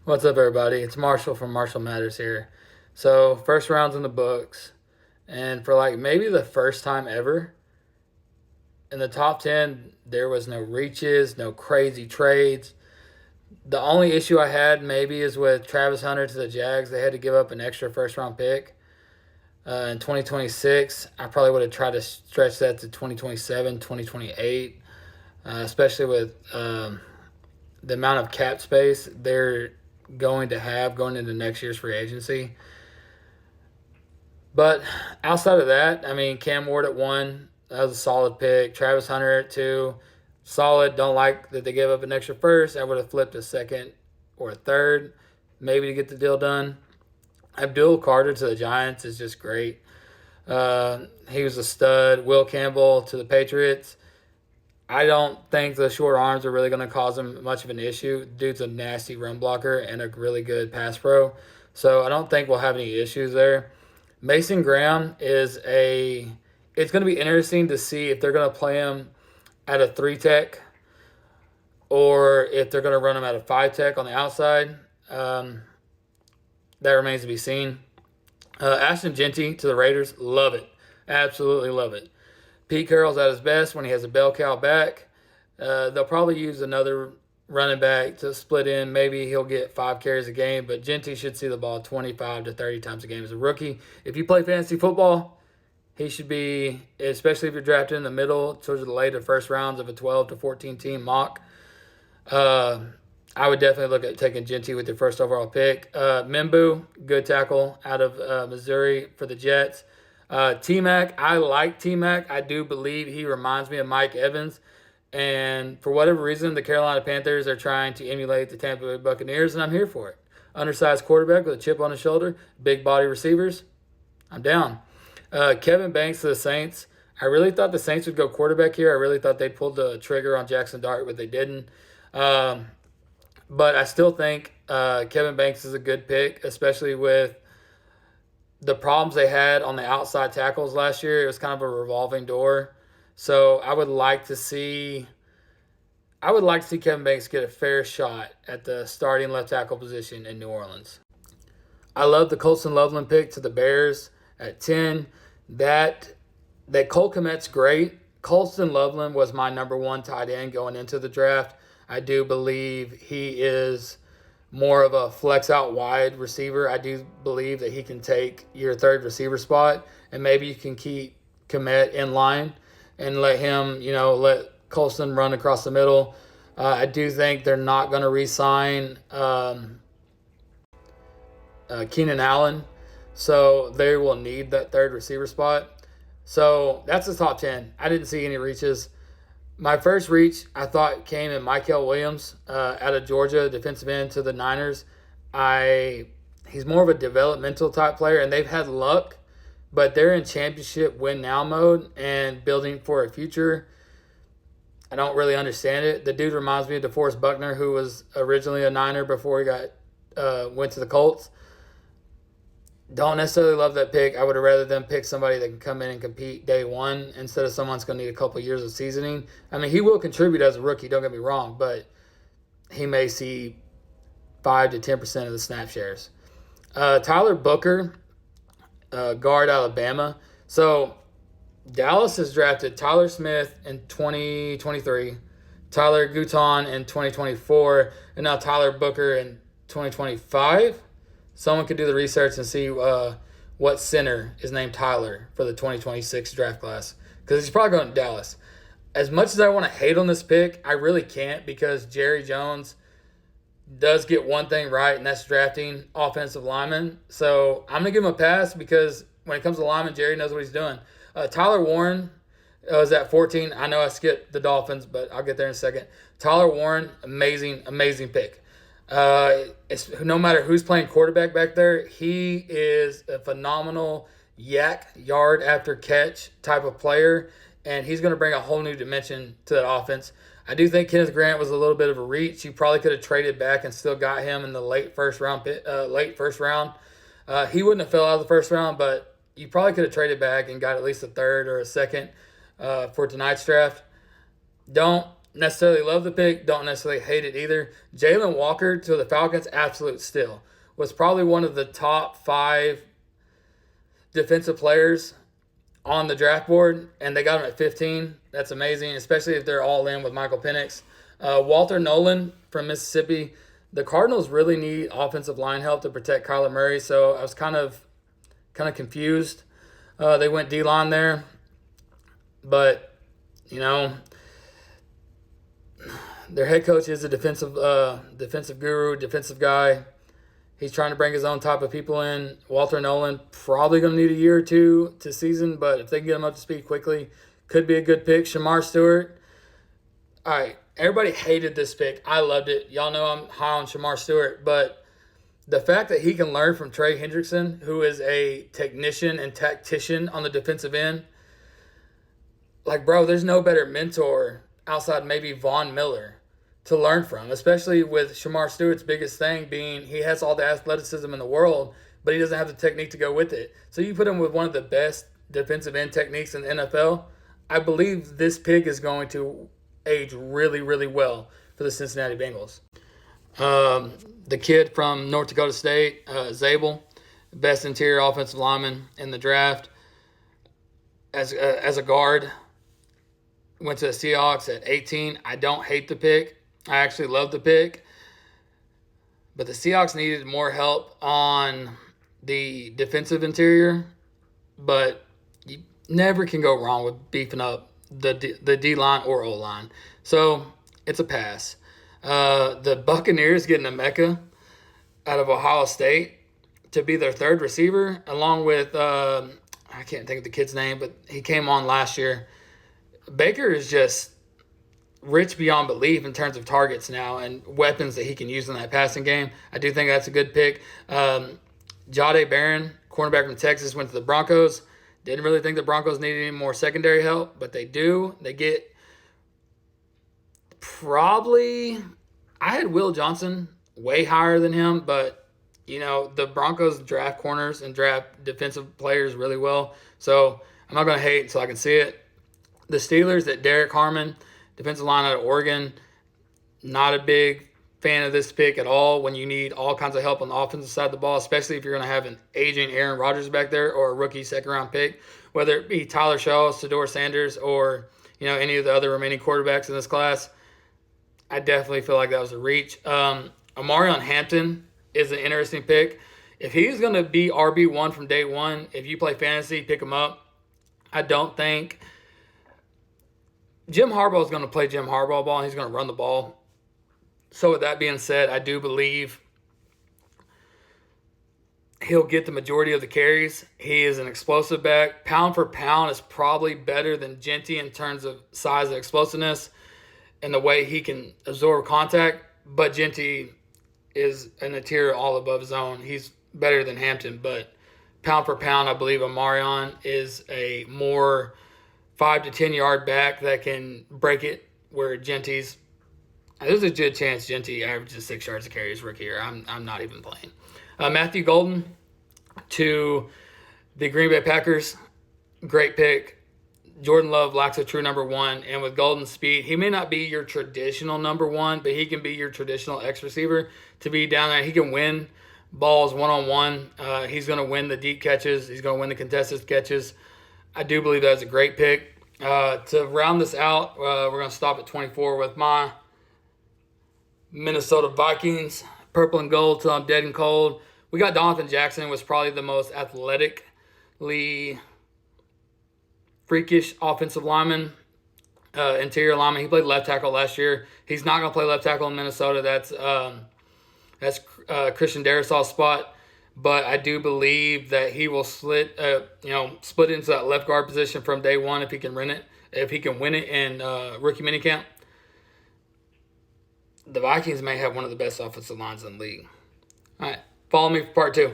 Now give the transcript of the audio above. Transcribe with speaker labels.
Speaker 1: What's up, everybody? It's Marshall from Marshall.Matters here. So, first round's in the books, and for like maybe the first time ever, in the top 10, there was no reaches, no crazy trades. The only issue I had maybe is with Travis Hunter to the Jags. They had to give up an extra first round pick in 2026. I probably would have tried to stretch that to 2027, 2028, especially with the amount of cap space they're going to have going into next year's free agency. But outside of that, I mean, Cam Ward at one, that was a solid pick. Travis Hunter at two, solid. Don't like that they gave up an extra first. I would have flipped a second or a third, maybe to get the deal done. Abdul Carter to the Giants is just great. He was a stud. Will Campbell to the Patriots. I don't think the short arms are really going to cause him much of an issue. Dude's a nasty run blocker and a really good pass pro. So I don't think we'll have any issues there. Mason Graham is a. It's going to be interesting to see if they're going to play him at a 3 tech or if they're going to run him at a 5 tech on the outside. That remains to be seen. Ashton Genty to the Raiders. Love it. Absolutely love it. Pete Carroll's at his best when he has a bell cow back. They'll probably use another running back to split in. Maybe he'll get 5 carries a game, but Genty should see the ball 25 to 30 times a game as a rookie. If you play fantasy football, he should be, especially if you're drafted in the middle, towards the later first rounds of a 12 to 14 team mock. I would definitely look at taking Genty with your first overall pick. Mimbu, good tackle out of Missouri for the Jets. T-Mac, I like T-Mac. I do believe he reminds me of Mike Evans. And for whatever reason, the Carolina Panthers are trying to emulate the Tampa Bay Buccaneers, and I'm here for it. Undersized quarterback with a chip on his shoulder, big body receivers. I'm down. Kevin Banks to the Saints. I really thought the Saints would go quarterback here. I really thought they pulled the trigger on Jackson Dart, but they didn't. But I still think Kevin Banks is a good pick, especially with the problems they had on the outside tackles last year. It was kind of a revolving door. So I would like to see Kevin Banks get a fair shot at the starting left tackle position in New Orleans. I love the Colston Loveland pick to the Bears at 10. That Cole Kmet's great. Colston Loveland was my number one tight end going into the draft. I do believe he is more of a flex out wide receiver. I do believe that he can take your third receiver spot, and maybe you can keep Kmet in line and let him, let Colston run across the middle. I do think they're not going to re-sign Keenan Allen, so they will need that third receiver spot. So that's the top 10. I didn't see any reaches. My first reach, I thought, came in Michael Williams out of Georgia, defensive end to the Niners. He's more of a developmental type player, and they've had luck, but they're in championship win-now mode and building for a future. I don't really understand it. The dude reminds me of DeForest Buckner, who was originally a Niner before he went to the Colts. Don't necessarily love that pick. I would have rather them pick somebody that can come in and compete day one instead of someone that's going to need a couple of years of seasoning. I mean, he will contribute as a rookie, don't get me wrong, but he may see 5 to 10% of the snap shares. Tyler Booker, guard Alabama. So Dallas has drafted Tyler Smith in 2023, Tyler Guton in 2024, and now Tyler Booker in 2025. Someone could do the research and see what center is named Tyler for the 2026 draft class, because he's probably going to Dallas. As much as I want to hate on this pick, I really can't, because Jerry Jones does get one thing right, and that's drafting offensive linemen. So I'm going to give him a pass, because when it comes to linemen, Jerry knows what he's doing. Tyler Warren was at 14. I know I skipped the Dolphins, but I'll get there in a second. Tyler Warren, amazing, amazing pick. No matter who's playing quarterback back there, he is a phenomenal yard after catch type of player, and he's going to bring a whole new dimension to that offense. I do think Kenneth Grant was a little bit of a reach. You probably could have traded back and still got him in the late first round. He wouldn't have fell out of the first round, but you probably could have traded back and got at least a third or a second for tonight's draft. Don't necessarily love the pick, don't necessarily hate it either. Jalen Walker to the Falcons, absolute steal. Was probably one of the top 5 defensive players on the draft board, and they got him at 15. That's amazing, especially if they're all in with Michael Penix. Walter Nolan from Mississippi. The Cardinals really need offensive line help to protect Kyler Murray, so I was kind of confused. They went D-line there, but you know, their head coach is a defensive guru, defensive guy. He's trying to bring his own type of people in. Walter Nolan probably going to need a year or two to season, but if they can get him up to speed quickly, could be a good pick. Shamar Stewart. All right, everybody hated this pick. I loved it. Y'all know I'm high on Shamar Stewart, but the fact that he can learn from Trey Hendrickson, who is a technician and tactician on the defensive end, like, bro, there's no better mentor outside maybe Von Miller to learn from, especially with Shamar Stewart's biggest thing being he has all the athleticism in the world, but he doesn't have the technique to go with it. So you put him with one of the best defensive end techniques in the NFL, I believe this pick is going to age really, really well for the Cincinnati Bengals. The kid from North Dakota State, Zabel, best interior offensive lineman in the draft as a guard, went to the Seahawks at 18. I don't hate the pick. I actually love the pick. But the Seahawks needed more help on the defensive interior. But you never can go wrong with beefing up the D-line or O-line. So it's a pass. The Buccaneers getting a Mecca out of Ohio State to be their 3rd receiver, along with, I can't think of the kid's name, but he came on last year. Baker is just rich beyond belief in terms of targets now and weapons that he can use in that passing game. I do think that's a good pick. Jahdae Barron, cornerback from Texas, went to the Broncos. Didn't really think the Broncos needed any more secondary help, but they do. They get probably – I had Will Johnson way higher than him, but, you know, the Broncos draft corners and draft defensive players really well. So I'm not going to hate until I can see it. The Steelers at Derek Harmon, defensive line out of Oregon, not a big fan of this pick at all when you need all kinds of help on the offensive side of the ball, especially if you're going to have an aging Aaron Rodgers back there or a rookie second-round pick, whether it be Tyler Shaw, Shedeur Sanders, or, you know, any of the other remaining quarterbacks in this class. I definitely feel like that was a reach. Omarion Hampton is an interesting pick. If he's going to be RB1 from day one, if you play fantasy, pick him up. I don't think Jim Harbaugh is going to play Jim Harbaugh ball, and he's going to run the ball. So with that being said, I do believe he'll get the majority of the carries. He is an explosive back. Pound for pound is probably better than Genty in terms of size and explosiveness and the way he can absorb contact. But Genty is an interior all above his own. He's better than Hampton. But pound for pound, I believe Omarion is a more 5 to 10 yard back that can break it, where Genty's – there's a good chance Genty averages 6 yards a carry his rookie year. I'm not even playing. Matthew Golden to the Green Bay Packers. Great pick. Jordan Love lacks a true number one. And with Golden's speed, he may not be your traditional number one, but he can be your traditional X receiver to be down there. He can win balls one-on-one. He's going to win the deep catches. He's going to win the contested catches. I do believe that's a great pick. To round this out, we're going to stop at 24 with my Minnesota Vikings, purple and gold till I'm dead and cold. We got Donovan Jackson, was probably the most athletically freakish offensive lineman, interior lineman. He played left tackle last year. He's not going to play left tackle in Minnesota. That's Christian Darisal's spot. But I do believe that he will split into that left guard position from day one if he can win it. If he can win it in rookie minicamp. The Vikings may have one of the best offensive lines in the league. All right, follow me for part 2.